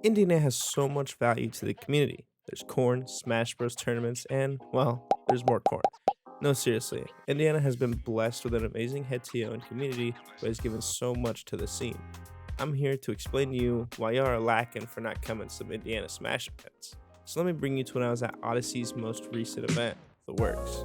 Indiana has so much value to the community. There's corn, Smash Bros tournaments, and, well, there's more corn. No, seriously, Indiana has been blessed with an amazing head TO and community who has given so much to the scene. I'm here to explain to you why y'all are lacking for not coming to some Indiana Smash events. So let me bring you to when I was at Odyssey's most recent event, The Works.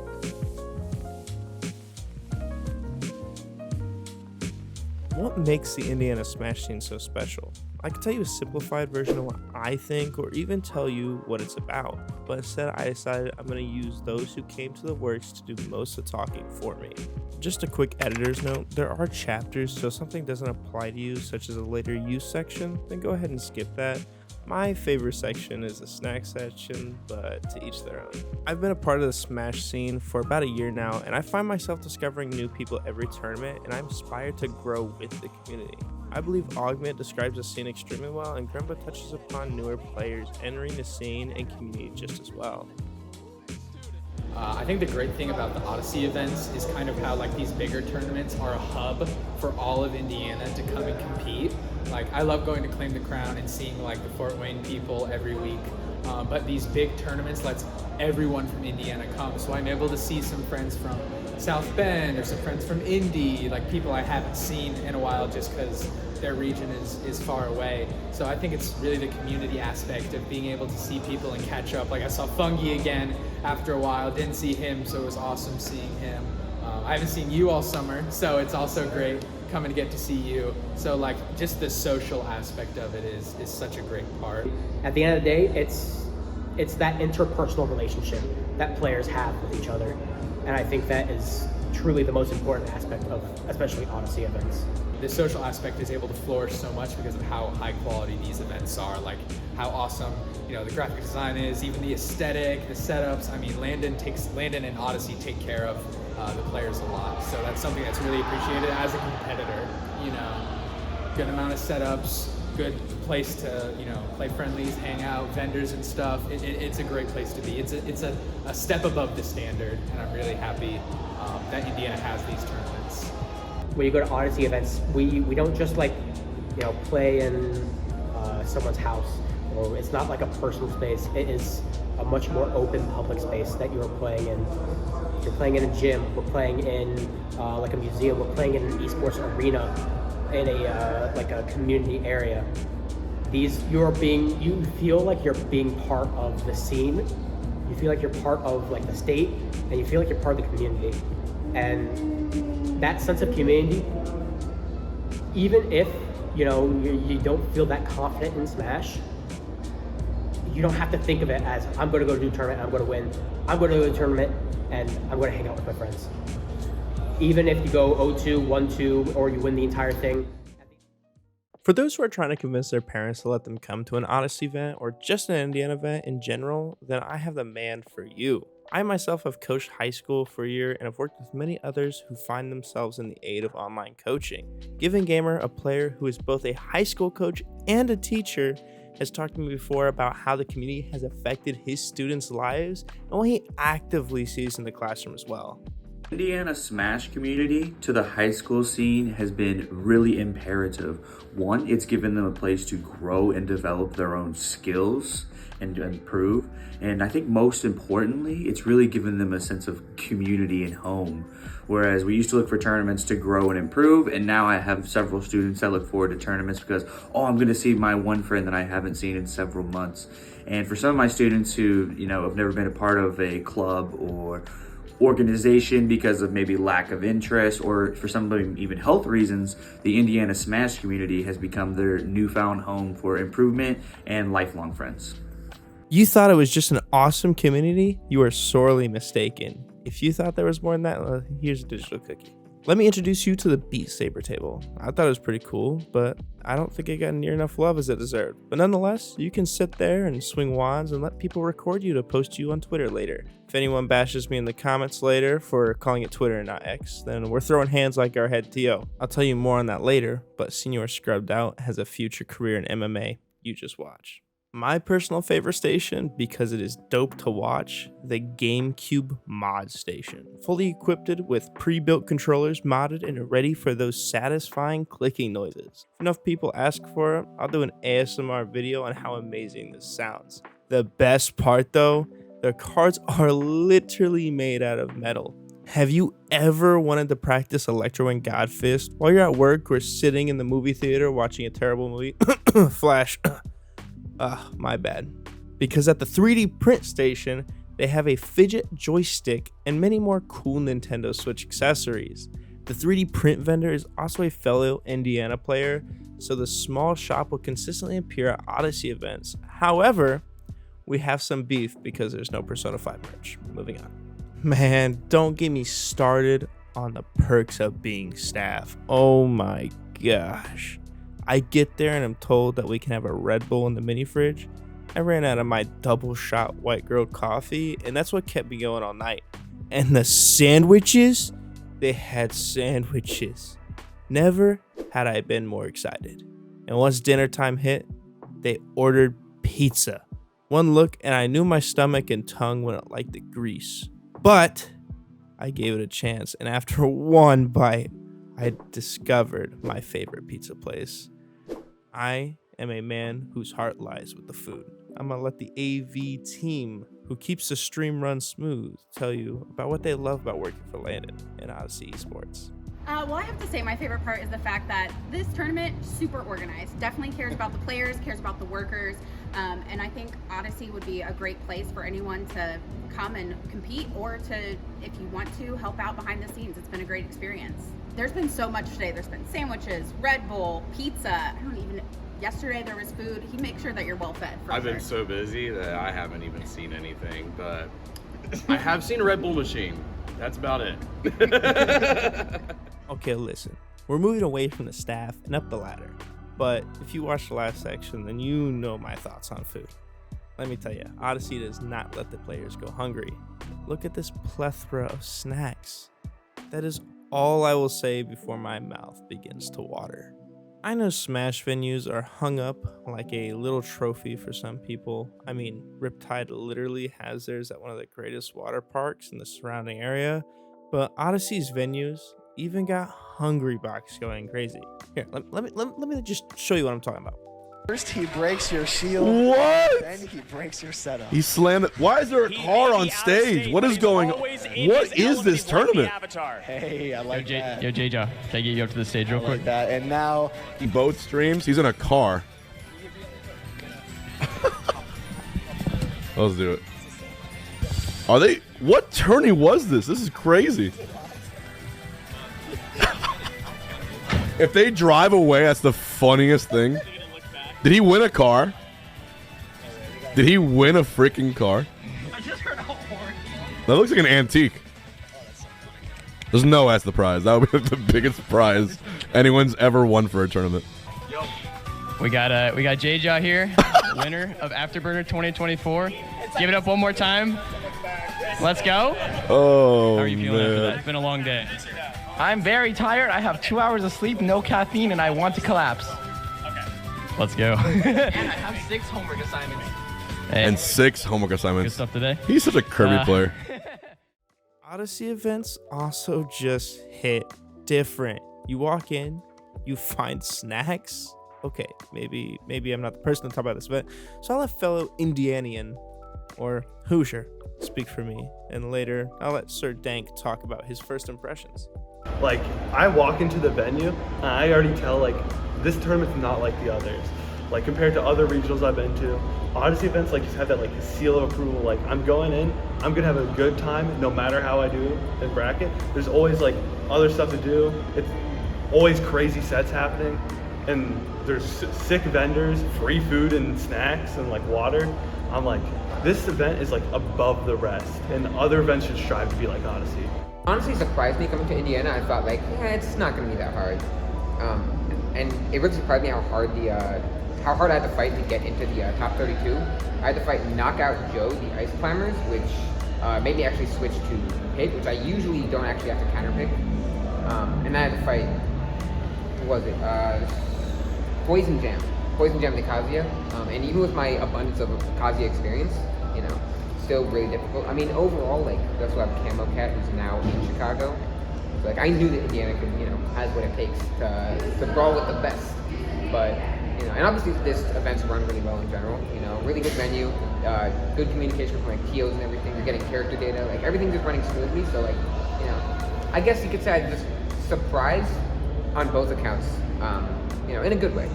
What makes the Indiana Smash scene so special? I could tell you a simplified version of what I think, or even tell you what it's about, but instead I decided I'm going to use those who came to the works to do most of the talking for me. Just a quick editor's note, there are chapters, so if something doesn't apply to you, such as a later use section, then go ahead and skip that. My favorite section is the snack section, but to each their own. I've been a part of the Smash scene for about a year now, and I find myself discovering new people every tournament, and I'm inspired to grow with the community. I believe Augment describes the scene extremely well, and Grimbo touches upon newer players entering the scene and community just as well. I think the great thing about the Odyssey events is kind of how these bigger tournaments are a hub for all of Indiana to come and compete. I love going to Claim the Crown and seeing the Fort Wayne people every week, but these big tournaments lets everyone from Indiana come. So I'm able to see some friends from South Bend or some friends from Indy, people I haven't seen in a while just because their region is far away. So I think it's really the community aspect of being able to see people and catch up. I saw Fungi again after a while, didn't see him, so it was awesome seeing him. I haven't seen you all summer, so it's also great coming to get to see you. So just the social aspect of it is such a great part. At the end of the day, it's that interpersonal relationship that players have with each other. And I think that is truly the most important aspect of especially Odyssey events. The social aspect is able to flourish so much because of how high quality these events are, how awesome the graphic design is, even the aesthetic, the setups. I mean, Landon and Odyssey take care of the players a lot, so that's something that's really appreciated as a competitor. Good amount of setups, good place to play friendlies, hang out, vendors and stuff. It's a great place to be. It's a step above the standard, and I'm really happy that Indiana has these tournaments. When you go to Odyssey events, we don't just play in someone's house, or it's not like a personal space. It is a much more open public space that you're playing in. You're playing in a gym, we're playing in a museum, we're playing in an esports arena in a community area. You feel like you're being part of the scene. You feel like you're part of the state, and you feel like you're part of the community. And that sense of community, even if you don't feel that confident in Smash, you don't have to think of it as I'm going to go to a tournament, I'm going to win. I'm going to go to a tournament and I'm going to hang out with my friends. Even if you go 0-2, 1-2, or you win the entire thing. For those who are trying to convince their parents to let them come to an Odyssey event or just an Indiana event in general, then I have the man for you. I myself have coached high school for a year and have worked with many others who find themselves in the aid of online coaching. Giving Gamer, a player who is both a high school coach and a teacher, has talked to me before about how the community has affected his students' lives and what he actively sees in the classroom as well. Indiana Smash community to the high school scene has been really imperative. One, it's given them a place to grow and develop their own skills and improve. And I think most importantly, it's really given them a sense of community and home. Whereas we used to look for tournaments to grow and improve, and now I have several students that look forward to tournaments because, I'm gonna see my one friend that I haven't seen in several months. And for some of my students who, have never been a part of a club or organization because of maybe lack of interest, or for some of them even health reasons, the Indiana Smash community has become their newfound home for improvement and lifelong friends. You thought it was just an awesome community? You are sorely mistaken. If you thought there was more than that, here's a digital cookie. Let me introduce you to the Beat Saber table. I thought it was pretty cool, but I don't think it got near enough love as it deserved. But nonetheless, you can sit there and swing wands and let people record you to post you on Twitter later. If anyone bashes me in the comments later for calling it Twitter and not X, then we're throwing hands like our head TO. I'll tell you more on that later, but Senior Scrubbed Out has a future career in MMA. You just watch. My personal favorite station, because it is dope to watch, the GameCube mod station. Fully equipped with pre-built controllers, modded and ready for those satisfying clicking noises. If enough people ask for it, I'll do an ASMR video on how amazing this sounds. The best part though, the cards are literally made out of metal. Have you ever wanted to practice Electro and God Fist while you're at work or sitting in the movie theater watching a terrible movie? Flash. My bad. Because at the 3D print station, they have a fidget joystick and many more cool Nintendo Switch accessories. The 3D print vendor is also a fellow Indiana player, so the small shop will consistently appear at Odyssey events. However, we have some beef because there's no Persona 5 merch. Moving on. Man, don't get me started on the perks of being staff. Oh my gosh. I get there and I'm told that we can have a Red Bull in the mini fridge. I ran out of my double shot white girl coffee, and that's what kept me going all night. And the sandwiches? They had sandwiches. Never had I been more excited. And once dinner time hit, they ordered pizza. One look and I knew my stomach and tongue wouldn't like the grease. But I gave it a chance, and after one bite, I discovered my favorite pizza place. I am a man whose heart lies with the food. I'm gonna let the AV team, who keeps the stream run smooth, tell you about what they love about working for Landon and Odyssey Esports. Well, I have to say my favorite part is the fact that this tournament super organized. Definitely cares about the players, cares about the workers, and I think Odyssey would be a great place for anyone to come and compete, or to, if you want to, help out behind the scenes. It's been a great experience. There's been so much today. There's been sandwiches, Red Bull, pizza. Yesterday there was food. He makes sure that you're well fed. I've been so busy that I haven't even seen anything, but I have seen a Red Bull machine. That's about it. Okay, listen. We're moving away from the staff and up the ladder. But if you watched the last section, then you know my thoughts on food. Let me tell you, Odyssey does not let the players go hungry. Look at this plethora of snacks. That is all I will say before my mouth begins to water. I know Smash venues are hung up like a little trophy for some people. I mean, Riptide literally has theirs at one of the greatest water parks in the surrounding area, but Odyssey's venues even got Hungrybox going crazy. Here, let me just show you what I'm talking about. First he breaks your shield. What? Then he breaks your setup. He slammed it. Why is there a car on stage? What is going on? What is this tournament? Hey, I like that. Yo, J-Jaw, can I get you up to the stage real I quick? like that. And now Both streams. He's in a car. Let's do it. Are they? What tourney was this? This is crazy. If they drive away, that's the funniest thing. Did he win a car? Did he win a freaking car? That looks like an antique. There's no that's the prize. That would be the biggest prize anyone's ever won for a tournament. We got J-Jaw here, winner of Afterburner 2024. Give it up one more time. Let's go. Oh, How are you feeling after that? man. It's been a long day. I'm very tired. I have 2 hours of sleep, no caffeine, and I want to collapse. Let's go. And I have 6 homework assignments. Hey, And 6 homework good assignments. stuff today. He's such a Kirby player. Odyssey events also just hit different. You walk in, you find snacks. Okay, maybe I'm not the person to talk about this event, so I'll let fellow Indianian or Hoosier speak for me, and later I'll let Sir Dank talk about his first impressions. Like, I walk into the venue, and I already tell, like, this tournament's not like the others. Like, compared to other regionals I've been to, Odyssey events, like, just have that, like, seal of approval. Like, I'm going in, I'm gonna have a good time, no matter how I do in bracket. There's always, like, other stuff to do. It's always crazy sets happening, and there's sick vendors, free food and snacks and, like, water. I'm like, this event is, like, above the rest, and other events should strive to be like Odyssey. Honestly surprised me coming to Indiana. I thought like, yeah, it's not gonna be that hard. And it really surprised me how hard I had to fight to get into the top 32. I had to fight Knockout Joe, the Ice Climbers, which made me actually switch to Pick, which I usually don't actually have to counter pick. And I had to fight, what was it? Poison Jam. Poison Gem to Kazuya, and even with my abundance of Kazuya experience, you know, still really difficult. I mean, overall, like, that's why I have Camo Cat, who's now in Chicago. So, like, I knew that Indiana could, you know, has what it takes to brawl with the best. But, you know, and obviously this event's run really well in general, you know, really good venue, good communication from, like, TOs and everything. You're getting character data, like, everything's just running smoothly. So, like, you know, I guess you could say I'm just surprised on both accounts, you know, in a good way.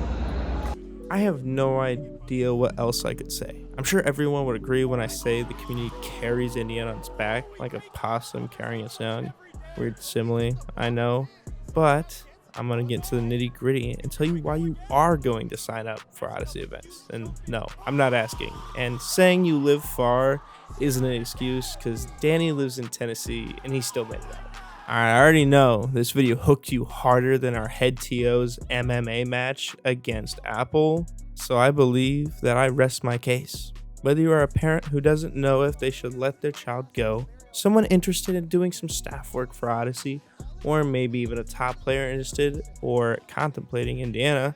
I have no idea what else I could say. I'm sure everyone would agree when I say the community carries Indiana on its back like a possum carrying its young. Weird simile, I know, but I'm gonna get into the nitty gritty and tell you why you are going to sign up for Odyssey events. And no, I'm not asking. And saying you live far isn't an excuse, because Danny lives in Tennessee and he still made it out. I already know this video hooked you harder than our head TO's MMA match against Apple, so I believe that I rest my case. Whether you are a parent who doesn't know if they should let their child go, someone interested in doing some staff work for Odyssey, or maybe even a top player interested or contemplating Indiana,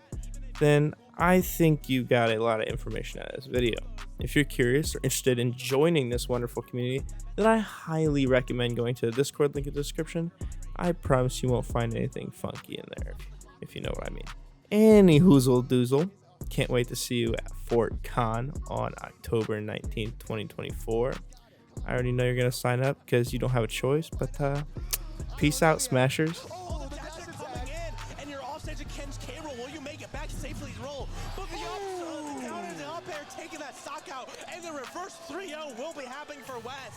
then I think you got a lot of information out of this video. If you're curious or interested in joining this wonderful community, then I highly recommend going to the Discord link in the description. I promise you won't find anything funky in there, if you know what I mean. Any hoozle doozle, can't wait to see you at Fort Con on October 19th, 2024. I already know you're going to sign up because you don't have a choice, but peace out, Smashers. Taking that stock out, and the reverse 3-0 will be happening for West.